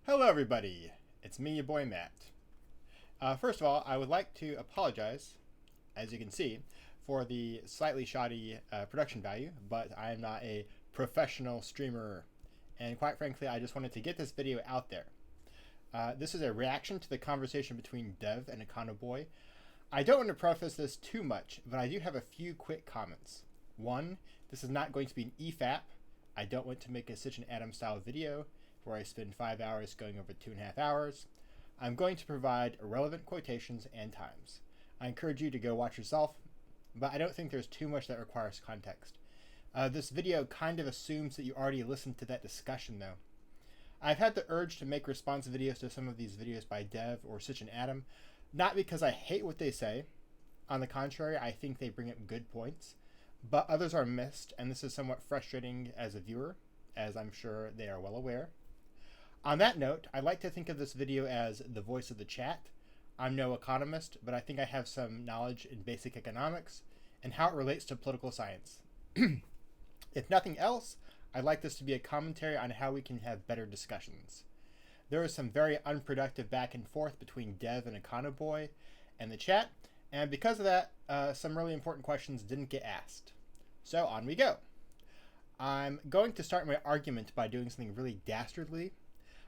Hello everybody, it's me, your boy Matt. First of all, I would like to apologize, as you can see, for the slightly shoddy production value, but I am not a professional streamer, and quite frankly, I just wanted to get this video out there. This is a reaction to the conversation between Dev and Econoboi. I don't want to preface this too much, but I do have a few quick comments. One, this is not going to be an EFAP. I don't want to make a Stitch and Atom style video where I spend 5 hours going over 2.5 hours. I'm going to provide relevant quotations and times. I encourage you to go watch yourself, but I don't think there's too much that requires context. This video kind of assumes that you already listened to that discussion though. I've had the urge to make response videos to some of these videos by Dev or Stitch and Atom, not because I hate what they say. On the contrary, I think they bring up good points, but others are missed, and this is somewhat frustrating as a viewer, as I'm sure they are well aware. On that note, I like to think of this video as the voice of the chat. I'm no economist, but I think I have some knowledge in basic economics and how it relates to political science. If nothing else, I'd like this to be a commentary on how we can have better discussions. There is some very unproductive back and forth between Dev and Econoboi and the chat, and because of that, some really important questions didn't get asked. So on we go. I'm going to start my argument by doing something really dastardly.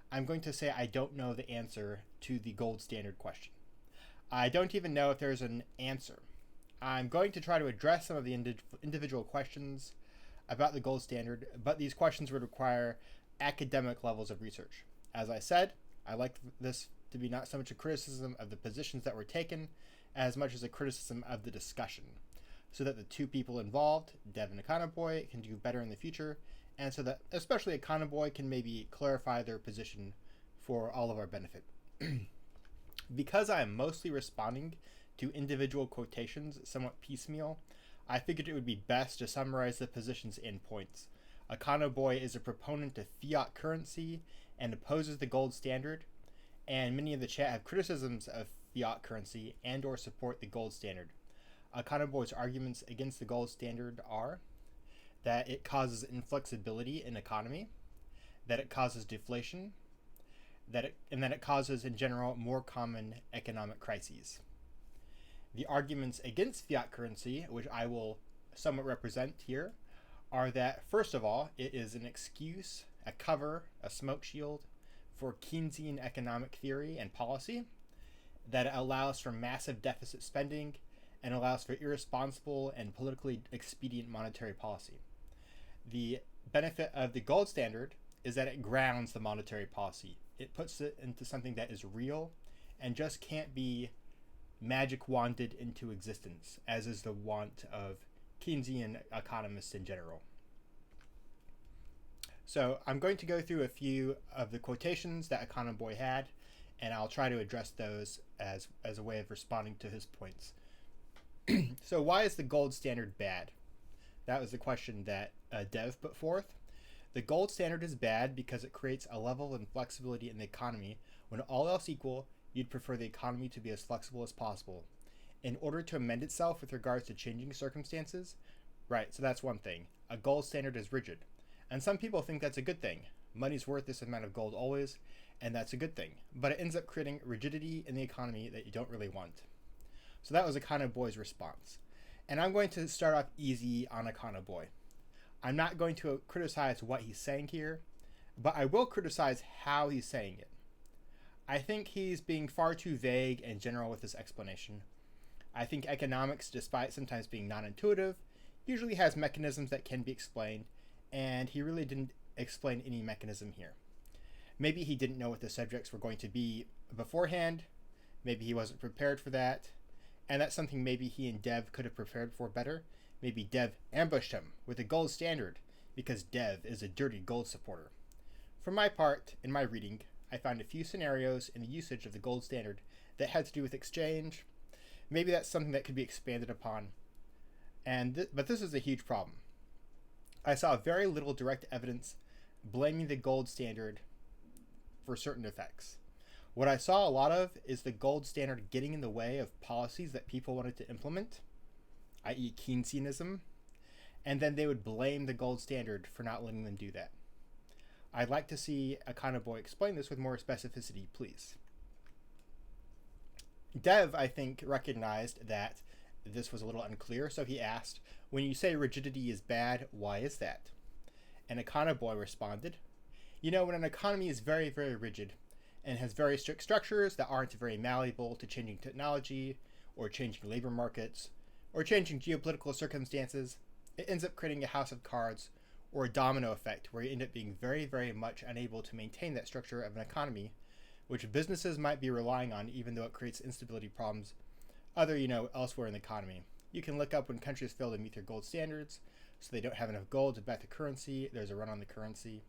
I'm going to say I don't know the answer to the gold standard question. I don't even know if there's an answer. I'm going to try to address some of the individual questions about the gold standard, but these questions would require academic levels of research. As I said, I like this to be not so much a criticism of the positions that were taken as much as a criticism of the discussion, so that the two people involved, Dev and Econoboi, can do better in the future, and so that especially Econoboi can maybe clarify their position for all of our benefit. Because I am mostly responding to individual quotations somewhat piecemeal, I figured it would be best to summarize the positions in points. Econoboi is a proponent of fiat currency and opposes the gold standard, and many of the chat have criticisms of fiat currency and or support the gold standard. Econoboi's arguments against the gold standard are that it causes inflexibility in economy, that it causes deflation, and that it causes, in general, more common economic crises. The arguments against fiat currency, which I will somewhat represent here, are that, first of all, it is an excuse, a cover, a smoke shield for Keynesian economic theory and policy, that it allows for massive deficit spending and allows for irresponsible and politically expedient monetary policy. The benefit of the gold standard is that it grounds the monetary policy. It puts it into something that is real and just can't be magic wanded into existence, as is the want of Keynesian economists in general. So I'm going to go through a few of the quotations that Econoboi had, and I'll try to address those as a way of responding to his points. So why is the gold standard bad? That was the question that Dev put forth. The gold standard is bad because it creates a level of inflexibility in the economy when all else equal, you'd prefer the economy to be as flexible as possible. In order to amend itself with regards to changing circumstances, right, so that's one thing. A gold standard is rigid. And some people think that's a good thing. Money's worth this amount of gold always, and that's a good thing. But it ends up creating rigidity in the economy that you don't really want. So that was Econoboi's response. And I'm going to start off easy on Econoboi. I'm not going to criticize what he's saying here, but I will criticize how he's saying it. I think he's being far too vague and general with this explanation. I think economics, despite sometimes being non-intuitive, usually has mechanisms that can be explained, and he really didn't explain any mechanism here. Maybe he didn't know what the subjects were going to be beforehand, maybe he wasn't prepared for that, and that's something maybe he and Dev could have prepared for better. Maybe Dev ambushed him with a gold standard because Dev is a dirty gold supporter. For my part, in my reading, I found a few scenarios in the usage of the gold standard that had to do with exchange. Maybe that's something that could be expanded upon. But this is a huge problem. I saw very little direct evidence blaming the gold standard for certain effects. What I saw a lot of is the gold standard getting in the way of policies that people wanted to implement, i.e. Keynesianism, and then they would blame the gold standard for not letting them do that. I'd like to see Econoboi explain this with more specificity, please. Dev, I think, recognized that this was a little unclear, so he asked, when you say rigidity is bad, why is that? And Econoboi responded, you know, when an economy is very, very rigid and has very strict structures that aren't very malleable to changing technology or changing labor markets or changing geopolitical circumstances, it ends up creating a house of cards or a domino effect where you end up being very, very much unable to maintain that structure of an economy, which businesses might be relying on even though it creates instability problems elsewhere in the economy. You can look up when countries fail to meet their gold standards, so they don't have enough gold to back the currency, there's a run on the currency.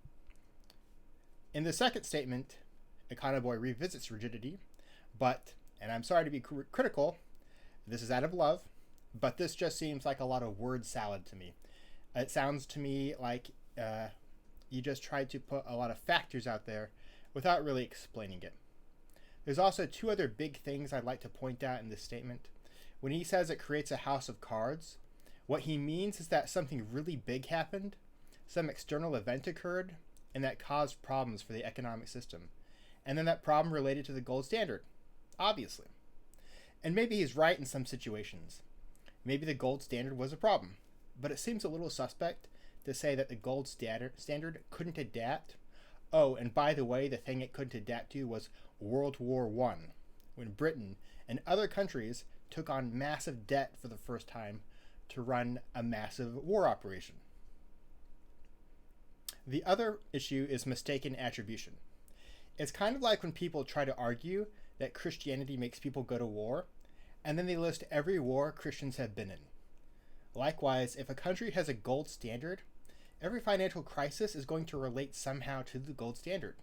In the second statement, Econoboi revisits rigidity, but, and I'm sorry to be critical, this is out of love, but this just seems like a lot of word salad to me. It sounds to me like you just tried to put a lot of factors out there without really explaining it. There's also two other big things I'd like to point out in this statement. When he says it creates a house of cards, what he means is that something really big happened, some external event occurred, and that caused problems for the economic system. And then that problem related to the gold standard, obviously. And maybe he's right in some situations. Maybe the gold standard was a problem, but it seems a little suspect to say that the gold standard couldn't adapt. Oh, and by the way, the thing it couldn't adapt to was World War I, when Britain and other countries took on massive debt for the first time to run a massive war operation. The other issue is mistaken attribution. It's kind of like when people try to argue that Christianity makes people go to war, and then they list every war Christians have been in. Likewise, if a country has a gold standard, every financial crisis is going to relate somehow to the gold standard.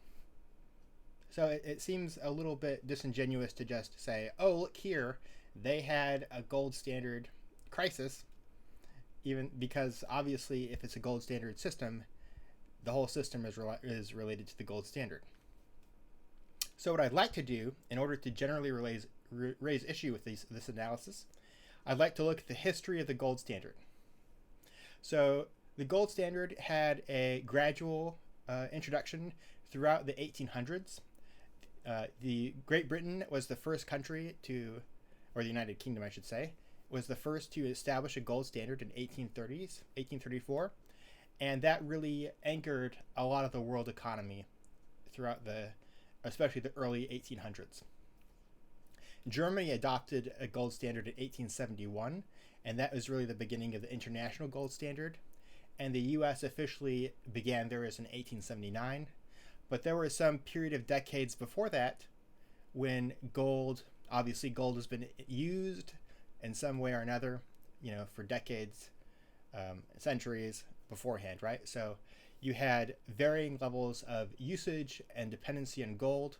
So it seems a little bit disingenuous to just say, oh, look here, they had a gold standard crisis, even because obviously if it's a gold standard system, the whole system is related to the gold standard. So what I'd like to do, in order to generally raise issue with this analysis, I'd like to look at the history of the gold standard. So the gold standard had a gradual introduction throughout the 1800s. The Great Britain was the first country to, or the United Kingdom I should say, was the first to establish a gold standard in 1834, and that really anchored a lot of the world economy throughout especially the early 1800s. Germany adopted a gold standard in 1871, and that was really the beginning of the international gold standard. And the US officially began theirs in 1879, but there was some period of decades before that when obviously gold has been used in some way or another, for decades, centuries beforehand, right? So you had varying levels of usage and dependency on gold,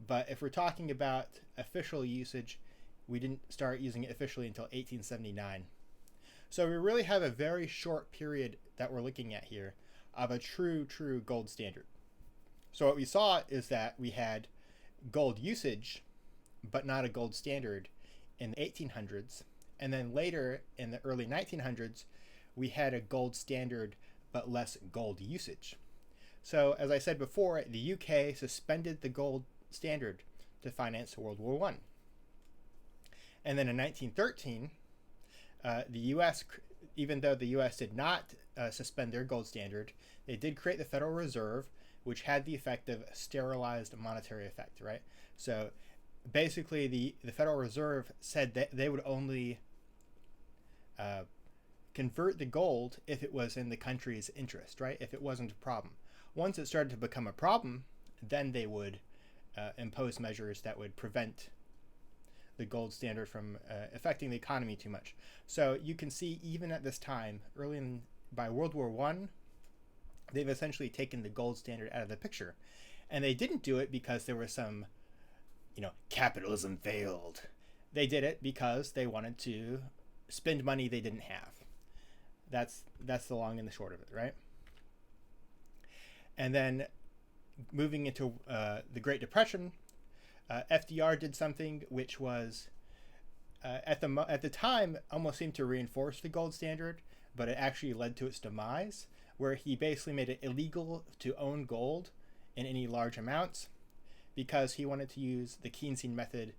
but if we're talking about official usage, we didn't start using it officially until 1879. So we really have a very short period that we're looking at here of a true gold standard. So what we saw is that we had gold usage, but not a gold standard in the 1800s. And then later in the early 1900s, we had a gold standard, but less gold usage. So as I said before, the UK suspended the gold standard to finance World War I. And then in 1913, the US, even though the US did not suspend their gold standard, they did create the Federal Reserve, which had the effect of sterilized monetary effect, right? So basically the Federal Reserve said that they would only convert the gold if it was in the country's interest, right? If it wasn't a problem. Once it started to become a problem, then they would impose measures that would prevent the gold standard from affecting the economy too much. So you can see even at this time, by World War I, they've essentially taken the gold standard out of the picture. And they didn't do it because there was some, capitalism failed. They did it because they wanted to spend money they didn't have. That's the long and the short of it, right? And then moving into the Great Depression, FDR did something which was at the time almost seemed to reinforce the gold standard, but it actually led to its demise, where he basically made it illegal to own gold in any large amounts because he wanted to use the Keynesian method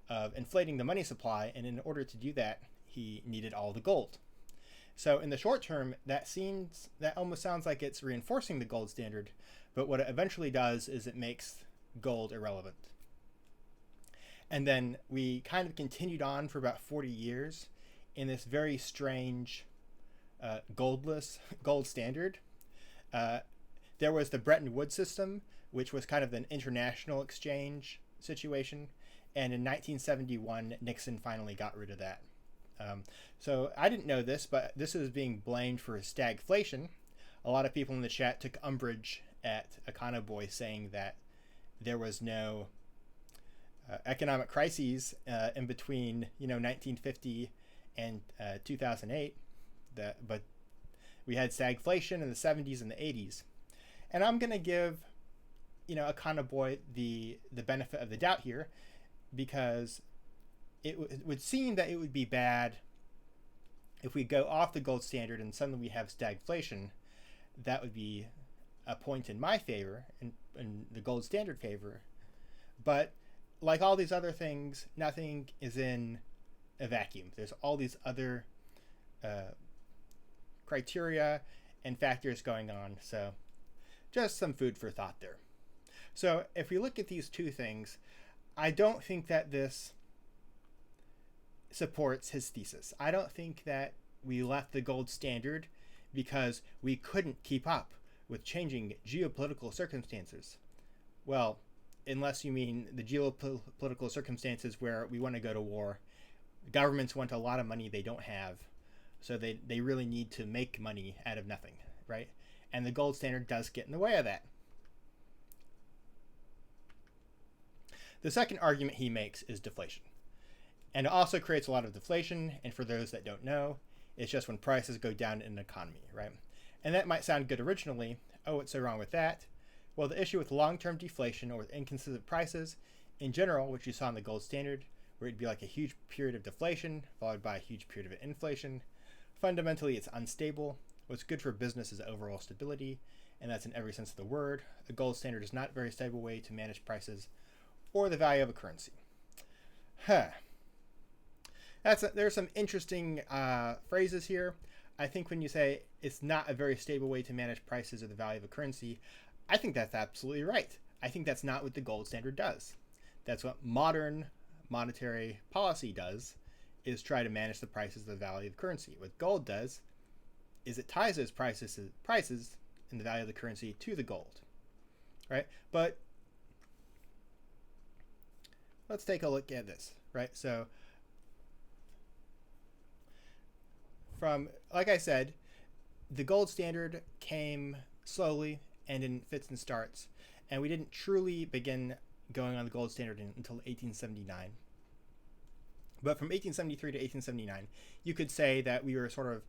of inflating the money supply, and in order to do that, he needed all the gold. So in the short term, that almost sounds like it's reinforcing the gold standard, but what it eventually does is it makes gold irrelevant. And then we kind of continued on for about 40 years in this very strange goldless gold standard. There was the Bretton Woods system, which was kind of an international exchange situation. And in 1971, Nixon finally got rid of that. So I didn't know this, but this is being blamed for stagflation. A lot of people in the chat took umbrage at Econoboi saying that there was no economic crises in between 1950 and 2008, but we had stagflation in the 70s and the 80s. And I'm going to give Econoboi the benefit of the doubt here, because it would seem that it would be bad if we go off the gold standard and suddenly we have stagflation. That would be a point in my favor, in the gold standard favor. But like all these other things, nothing is in a vacuum. There's all these other criteria and factors going on. So just some food for thought there. So if we look at these two things, I don't think that this supports his thesis. I don't think that we left the gold standard because we couldn't keep up with changing geopolitical circumstances. Well, unless you mean the geopolitical circumstances where we want to go to war. Governments want a lot of money they don't have, so they really need to make money out of nothing, right? And the gold standard does get in the way of that. The second argument he makes is deflation. And it also creates a lot of deflation, and for those that don't know, it's just when prices go down in an economy, right? And that might sound good originally. Oh, what's so wrong with that? Well, the issue with long-term deflation or with inconsistent prices in general, which you saw in the gold standard, where it'd be like a huge period of deflation followed by a huge period of inflation, fundamentally it's unstable. What's good for business is overall stability, and that's in every sense of the word. The gold standard is not a very stable way to manage prices or the value of a currency. There's some interesting phrases here. I think when you say it's not a very stable way to manage prices or the value of a currency, I think that's absolutely right. I think that's not what the gold standard does. That's what modern monetary policy does, is try to manage the prices of the value of the currency. What gold does is it ties those prices and the value of the currency to the gold, right? But let's take a look at this, right? So like I said, the gold standard came slowly and in fits and starts, and we didn't truly begin going on the gold standard until 1879. But from 1873 to 1879, you could say that we were sort of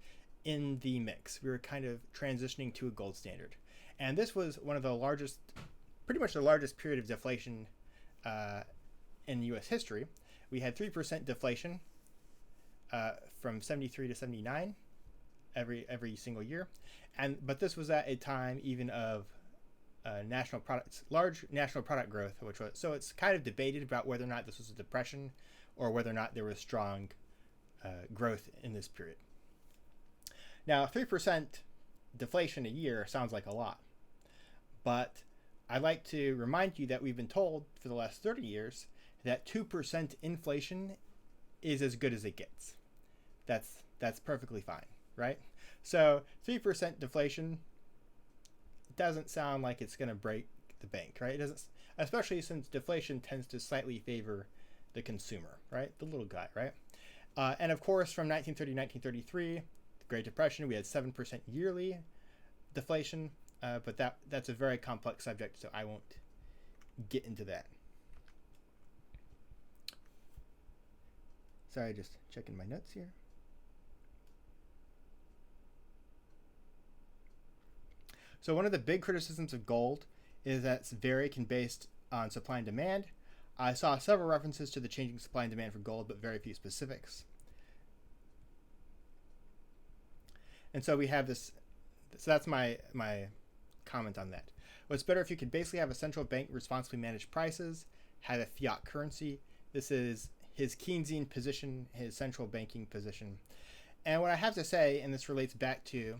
in the mix. We were kind of transitioning to a gold standard. And this was one of the largest, pretty much the largest period of deflation in U.S. history. We had 3% deflation from 73 to 79 every single year. But this was at a time even of large national product growth, so it's kind of debated about whether or not this was a depression or whether or not there was strong growth in this period. Now, 3% deflation a year sounds like a lot, but I'd like to remind you that we've been told for the last 30 years that 2% inflation is as good as it gets. That's perfectly fine, right? So 3% deflation doesn't sound like it's going to break the bank, right? It doesn't, especially since deflation tends to slightly favor the consumer, right? The little guy, right? And of course, from 1930 to 1933, the Great Depression, we had 7% yearly deflation, but that's a very complex subject, so I won't get into that. Sorry, just checking my notes here. So one of the big criticisms of gold is that it's very based on supply and demand. I saw several references to the changing supply and demand for gold, but very few specifics. And so we have this So that's my comment on that. Well, it's better if you could basically have a central bank responsibly manage prices, have a fiat currency. This is his Keynesian position, his central banking position. And what I have to say, and this relates back to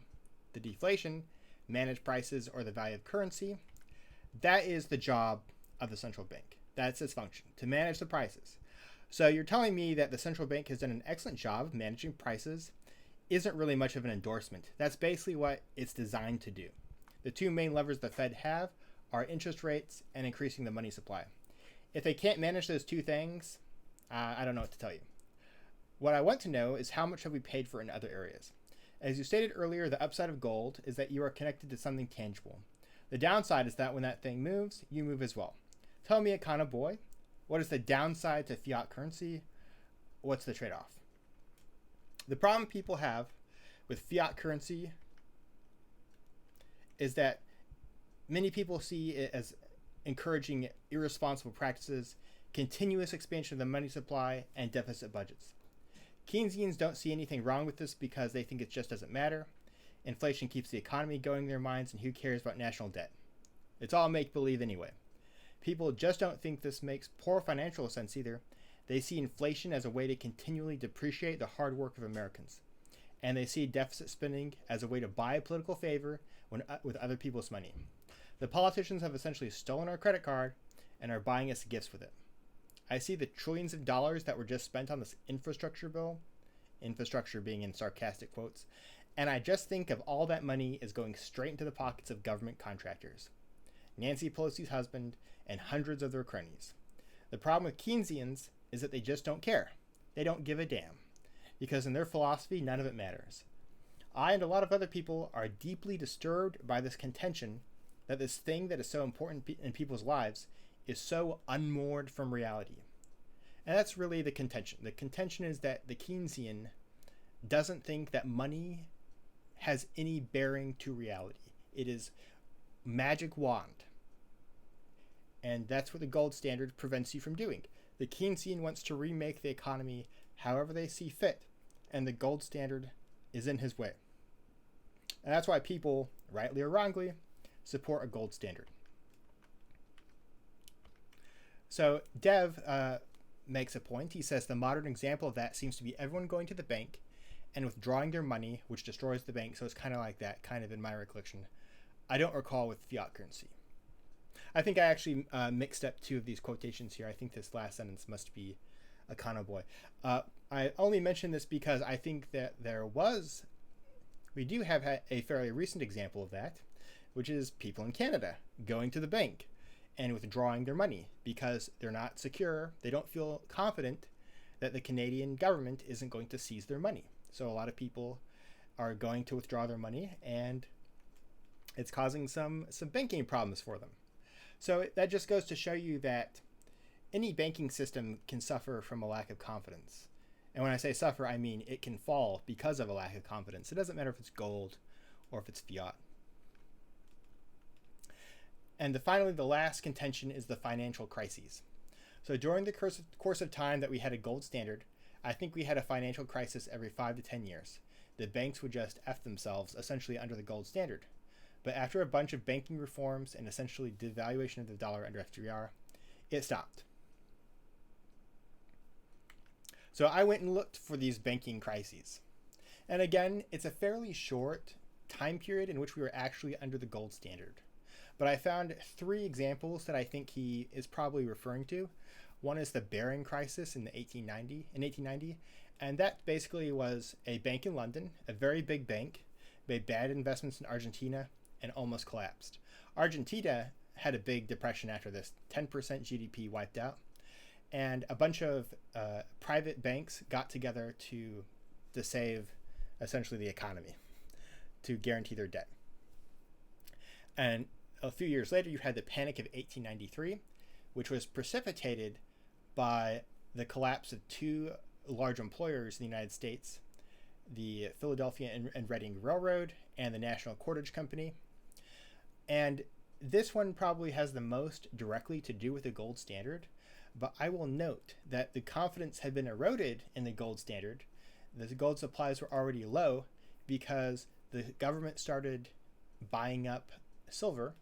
the deflation, manage prices or the value of currency, that is the job of the central bank. That's its function, to manage the prices. So you're telling me that the central bank has done an excellent job of managing prices isn't really much of an endorsement. That's basically what it's designed to do. The two main levers the Fed have are interest rates and increasing the money supply. If they can't manage those two things, I don't know what to tell you. What I want to know is how much have we paid for in other areas. As you stated earlier, the upside of gold is that you are connected to something tangible. The downside is that when that thing moves, you move as well. Tell me, Econoboi, what is the downside to fiat currency? What's the trade-off? The problem people have with fiat currency is that many people see it as encouraging irresponsible practices, continuous expansion of the money supply, and deficit budgets. Keynesians don't see anything wrong with this because they think it just doesn't matter. Inflation keeps the economy going in their minds, and who cares about national debt? It's all make-believe anyway. People just don't think this makes poor financial sense either. They see inflation as a way to continually depreciate the hard work of Americans. And they see deficit spending as a way to buy political favor with other people's money. The politicians have essentially stolen our credit card and are buying us gifts with it. I see the trillions of dollars that were just spent on this infrastructure bill, infrastructure being in sarcastic quotes, and I just think of all that money is going straight into the pockets of government contractors, Nancy Pelosi's husband, and hundreds of their cronies. The problem with Keynesians is that they just don't care. They don't give a damn, because in their philosophy, none of it matters. I and a lot of other people are deeply disturbed by this contention that this thing that is so important in people's lives is so unmoored from reality. And that's really the contention. The contention is that the Keynesian doesn't think that money has any bearing to reality. It is magic wand. And that's what the gold standard prevents you from doing. The Keynesian wants to remake the economy however they see fit, and the gold standard is in his way. And that's why people, rightly or wrongly, support a gold standard. So Dev makes a point. He says the modern example of that seems to be everyone going to the bank and withdrawing their money, which destroys the bank. So it's kind of like that, kind of in my recollection. I don't recall with fiat currency. I think I actually mixed up two of these quotations here. I think this last sentence must be Econoboi. I only mention this because I think that we do have a fairly recent example of that, which is people in Canada going to the bank and withdrawing their money because they're not secure. They don't feel confident that the Canadian government isn't going to seize their money. So a lot of people are going to withdraw their money, and it's causing some banking problems for them. So that just goes to show you that any banking system can suffer from a lack of confidence. And when I say suffer, I mean it can fall because of a lack of confidence. It doesn't matter if it's gold or if it's fiat. And finally, the last contention is the financial crises. So during the course of time that we had a gold standard, I think we had a financial crisis every 5 to 10 years. The banks would just F themselves essentially under the gold standard. But after a bunch of banking reforms and essentially devaluation of the dollar under FDR, it stopped. So I went and looked for these banking crises. And again, it's a fairly short time period in which we were actually under the gold standard. But I found 3 examples that I think he is probably referring to. One is the Baring crisis in 1890, and that basically was a bank in London, a very big bank, made bad investments in Argentina, and almost collapsed. Argentina had a big depression after this, 10% GDP wiped out, and a bunch of private banks got together to save essentially the economy, to guarantee their debt. And a few years later, you had the Panic of 1893, which was precipitated by the collapse of 2 large employers in the United States, the Philadelphia and Reading Railroad and the National Cordage Company. And this one probably has the most directly to do with the gold standard, but I will note that the confidence had been eroded in the gold standard. The gold supplies were already low because the government started buying up silver,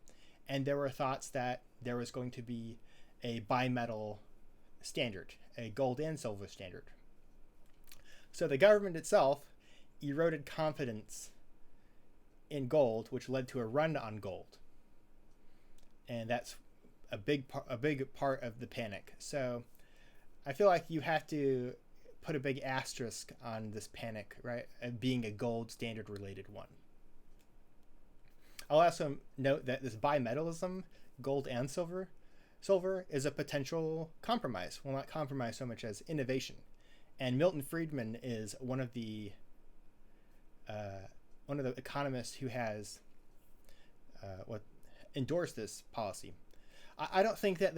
and there were thoughts that there was going to be a bimetal standard, a gold and silver standard. So the government itself eroded confidence in gold, which led to a run on gold, and that's a big part of the panic. So I feel like you have to put a big asterisk on this panic, right? Being a gold standard related one. I'll also note that this bimetallism, gold and silver is a potential compromise. Well, not compromise so much as innovation. And Milton Friedman is one of the economists who has endorsed this policy. I don't think that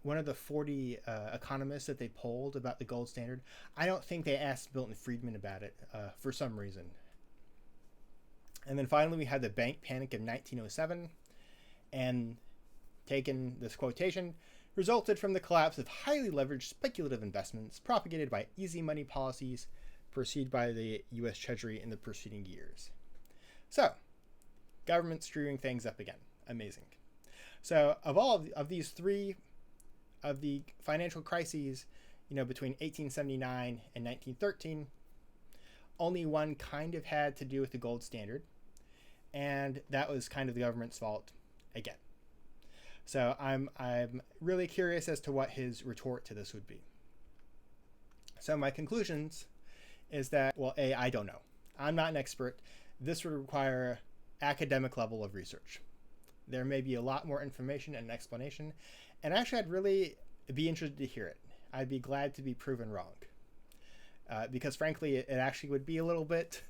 one of the 40 economists that they polled about the gold standard, I don't think they asked Milton Friedman about it for some reason. And then finally, we had the bank panic of 1907, and taken this quotation, resulted from the collapse of highly leveraged speculative investments propagated by easy money policies pursued by the U.S. Treasury in the preceding years. So, government screwing things up again. Amazing. So, of all of these three of the financial crises, between 1879 and 1913, only one kind of had to do with the gold standard, and that was kind of the government's fault again. So I'm really curious as to what his retort to this would be. So my conclusions is that, well, I don't know. I'm not an expert. This would require academic level of research. There may be a lot more information and explanation, and actually I'd really be interested to hear it. I'd be glad to be proven wrong. Because frankly, it actually would be a little bit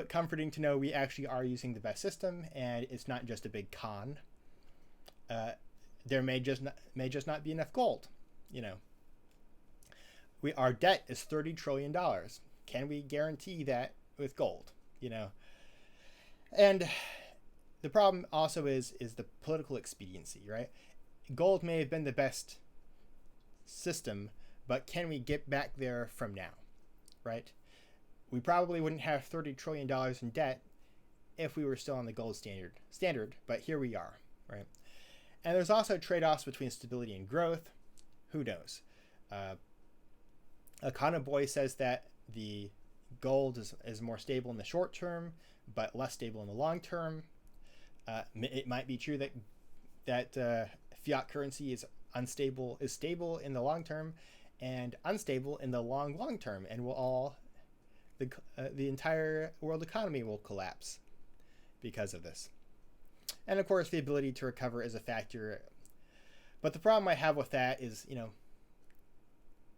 comforting to know we actually are using the best system, and it's not just a big con. There may just not be enough gold. Our debt is $30 trillion. Can we guarantee that with gold? And the problem also is the political expediency, right? Gold may have been the best system, but can we get back there from now, right? We probably wouldn't have $30 trillion in debt if we were still on the gold standard, but here we are, right? And there's also trade-offs between stability and growth. Who knows? Econoboi says that the gold is more stable in the short term, but less stable in the long term. It might be true that fiat currency is stable in the long term, and unstable in the long term, and the entire world economy will collapse because of this. And of course, the ability to recover is a factor. But the problem I have with that is,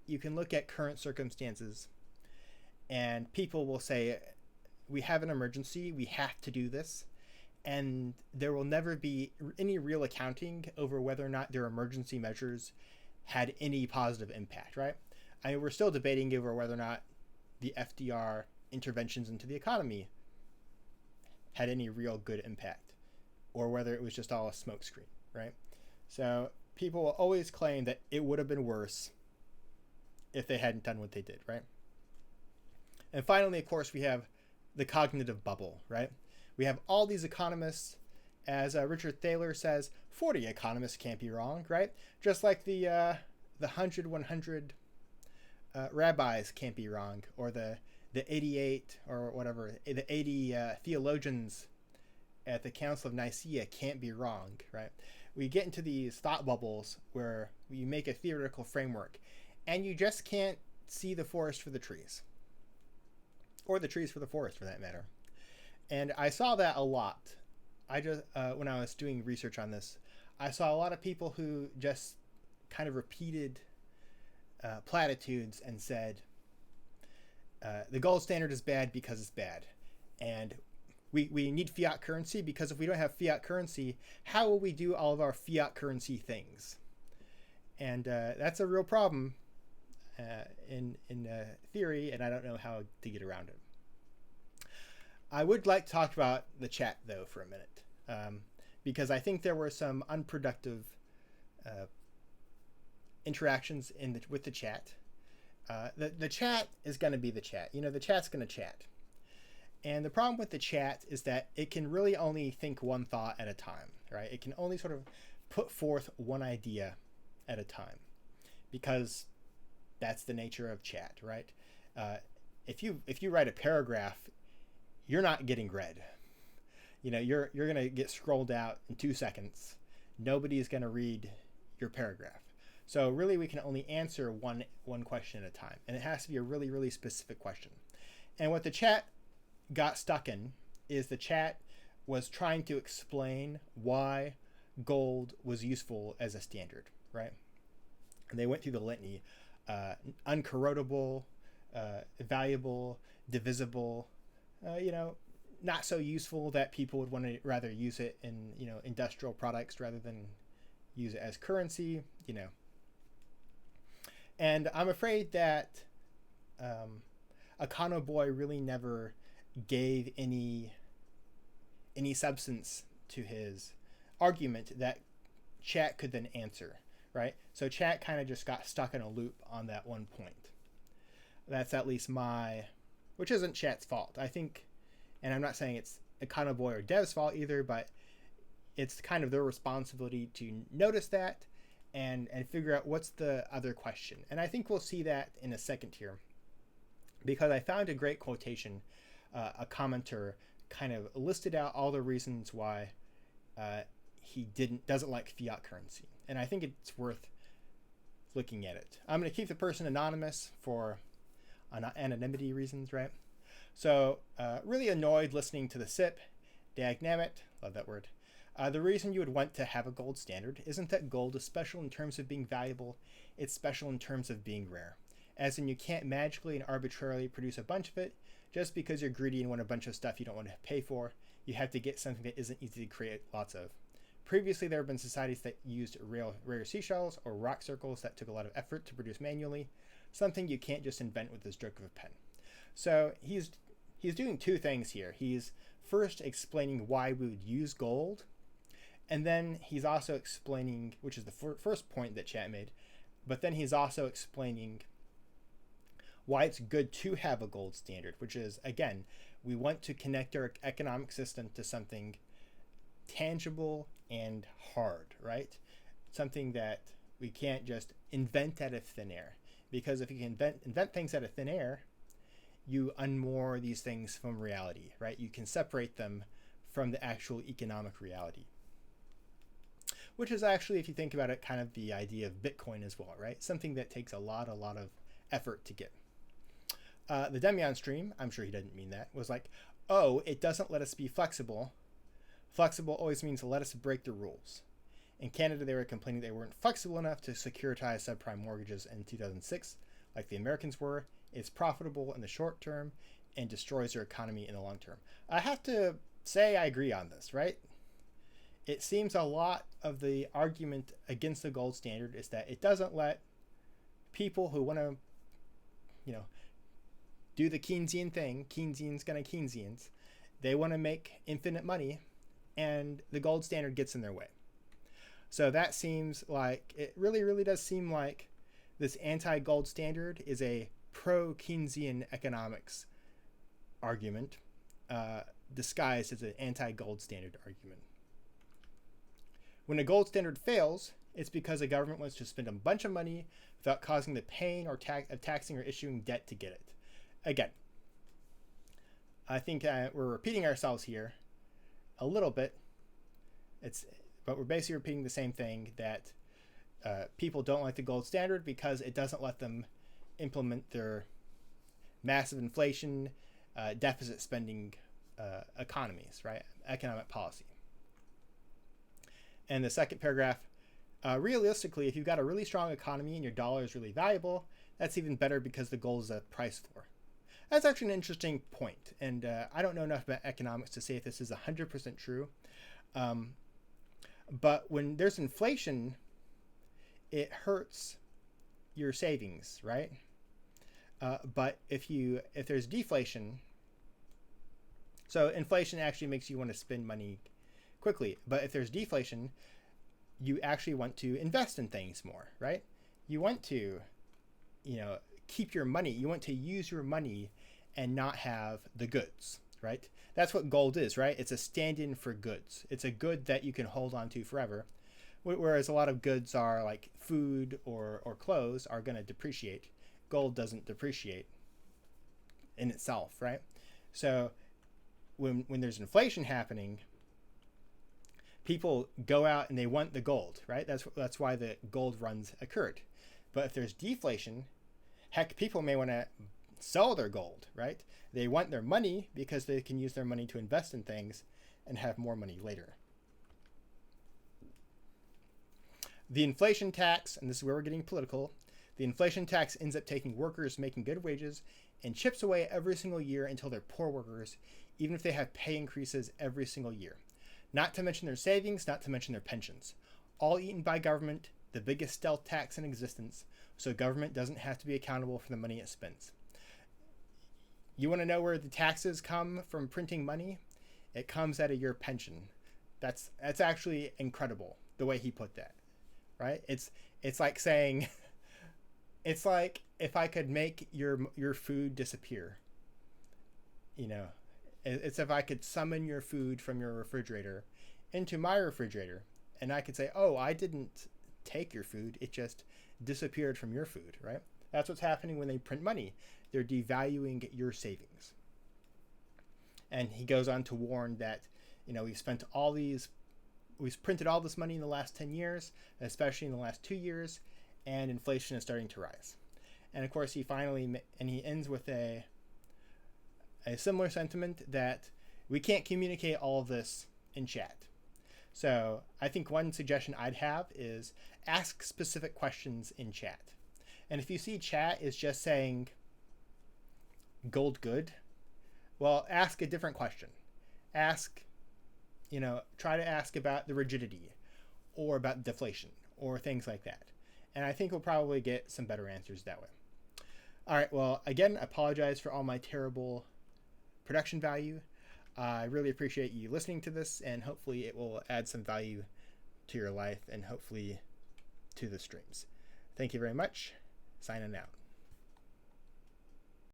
you can look at current circumstances and people will say, we have an emergency, we have to do this. And there will never be any real accounting over whether or not their emergency measures had any positive impact, right? We're still debating over whether or not the FDR interventions into the economy had any real good impact, or whether it was just all a smokescreen, right? So people will always claim that it would have been worse if they hadn't done what they did, right? And finally, of course, we have the cognitive bubble, right? We have all these economists, as Richard Thaler says, 40 economists can't be wrong, right? Just like the 100 rabbis can't be wrong, or the 88 or whatever, the 80 theologians at the Council of Nicaea can't be wrong, right? We get into these thought bubbles where you make a theoretical framework and you just can't see the forest for the trees, or the trees for the forest for that matter. And I saw that a lot. When I was doing research on this, I saw a lot of people who just kind of repeated platitudes and said, the gold standard is bad because it's bad. And we need fiat currency because if we don't have fiat currency, how will we do all of our fiat currency things? And that's a real problem in theory, and I don't know how to get around it. I would like to talk about the chat, though, for a minute, because I think there were some unproductive interactions with the chat. The chat is going to be the chat. The chat's going to chat. And the problem with the chat is that it can really only think one thought at a time, right? It can only sort of put forth one idea at a time, because that's the nature of chat, right? If you write a paragraph, you're not getting read. You're gonna get scrolled out in 2 seconds. Nobody's gonna read your paragraph. So really, we can only answer one question at a time, and it has to be a really, really specific question. And what the chat got stuck in is the chat was trying to explain why gold was useful as a standard, right? And they went through the litany: uncorrodable, valuable, divisible, not so useful that people would want to rather use it in industrial products rather than use it as currency, And I'm afraid that Econoboi really never gave any substance to his argument that chat could then answer, right? So chat kind of just got stuck in a loop on that one point. That's at least which isn't chat's fault, I think, and I'm not saying it's Econoboi or dev's fault either, but it's kind of their responsibility to notice that and figure out what's the other question. And I think we'll see that in a second here, because I found a great quotation. A commenter kind of listed out all the reasons why he doesn't like fiat currency, and I think it's worth looking at it. I'm going to keep the person anonymous for anonymity reasons, right? So really annoyed listening to the SIP. Dagnammit, love that word. The reason you would want to have a gold standard isn't that gold is special in terms of being valuable, it's special in terms of being rare. As in, you can't magically and arbitrarily produce a bunch of it just because you're greedy and want a bunch of stuff you don't want to pay for. You have to get something that isn't easy to create lots of. Previously, there have been societies that used rare seashells or rock circles that took a lot of effort to produce manually, something you can't just invent with the stroke of a pen. So he's doing two things here. He's first explaining why we would use gold, and then he's also explaining, which is the first point that chat made, but then he's also explaining why it's good to have a gold standard, which is, again, we want to connect our economic system to something tangible and hard, right? Something that we can't just invent out of thin air. Because if you can invent things out of thin air, you unmoor these things from reality, right? You can separate them from the actual economic reality. Which is actually, if you think about it, kind of the idea of Bitcoin as well, right? Something that takes a lot of effort to get. The Demion stream, I'm sure he didn't mean that, was like, oh, it doesn't let us be flexible. Flexible always means let us break the rules. In Canada, they were complaining they weren't flexible enough to securitize subprime mortgages in 2006, like the Americans were. It's profitable in the short term and destroys their economy in the long term. I have to say I agree on this, right? It seems a lot of the argument against the gold standard is that it doesn't let people who want to, do the Keynesian thing. Keynesian's gonna Keynesians. They want to make infinite money, and the gold standard gets in their way. So that seems like, it really, really does seem like this anti-gold standard is a pro-Keynesian economics argument disguised as an anti-gold standard argument. When a gold standard fails, it's because a government wants to spend a bunch of money without causing the pain or of taxing or issuing debt to get it. Again, I think we're repeating ourselves here a little bit. But we're basically repeating the same thing, that people don't like the gold standard because it doesn't let them implement their massive inflation, deficit spending economies, right? Economic policy. And the second paragraph, realistically, if you've got a really strong economy and your dollar is really valuable, that's even better because the gold is a price floor. That's actually an interesting point, and I don't know enough about economics to say if this is 100% true. But when there's inflation, it hurts your savings, right? But if there's deflation, so inflation actually makes you want to spend money quickly. But if there's deflation, you actually want to invest in things more, right? You want to, keep your money. You want to use your money and not have the goods, right? That's what gold is, right? It's a stand-in for goods. It's a good that you can hold on to forever. Whereas a lot of goods are like food or clothes are going to depreciate. Gold doesn't depreciate in itself, right? So when there's inflation happening, people go out and they want the gold, right? That's why the gold runs occurred. But if there's deflation, heck, people may want to sell their gold, right? They want their money because they can use their money to invest in things and have more money later. The inflation tax, and this is where we're getting political, the inflation tax ends up taking workers making good wages and chips away every single year until they're poor workers, even if they have pay increases every single year. Not to mention their savings, not to mention their pensions. All eaten by government, the biggest stealth tax in existence, so government doesn't have to be accountable for the money it spends. You want to know where the taxes come from printing money? It comes out of your pension. That's actually incredible, the way he put that, right? It's like saying, it's like if I could make your food disappear. You know, it's if I could summon your food from your refrigerator into my refrigerator, and I could say, oh, I didn't take your food, it just disappeared from your food, right? That's what's happening when they print money. They're devaluing your savings. And he goes on to warn that, you know, we've printed all this money in the last 10 years, especially in the last 2 years, and inflation is starting to rise. And of course, he ends with a similar sentiment that we can't communicate all of this in chat. So I think one suggestion I'd have is ask specific questions in chat. And if you see chat is just saying gold good, well, ask a different question. Try to ask about the rigidity or about deflation or things like that. And I think we'll probably get some better answers that way. All right, well, again, I apologize for all my terrible production value. I really appreciate you listening to this, and hopefully it will add some value to your life and hopefully to the streams. Thank you very much. Signing out.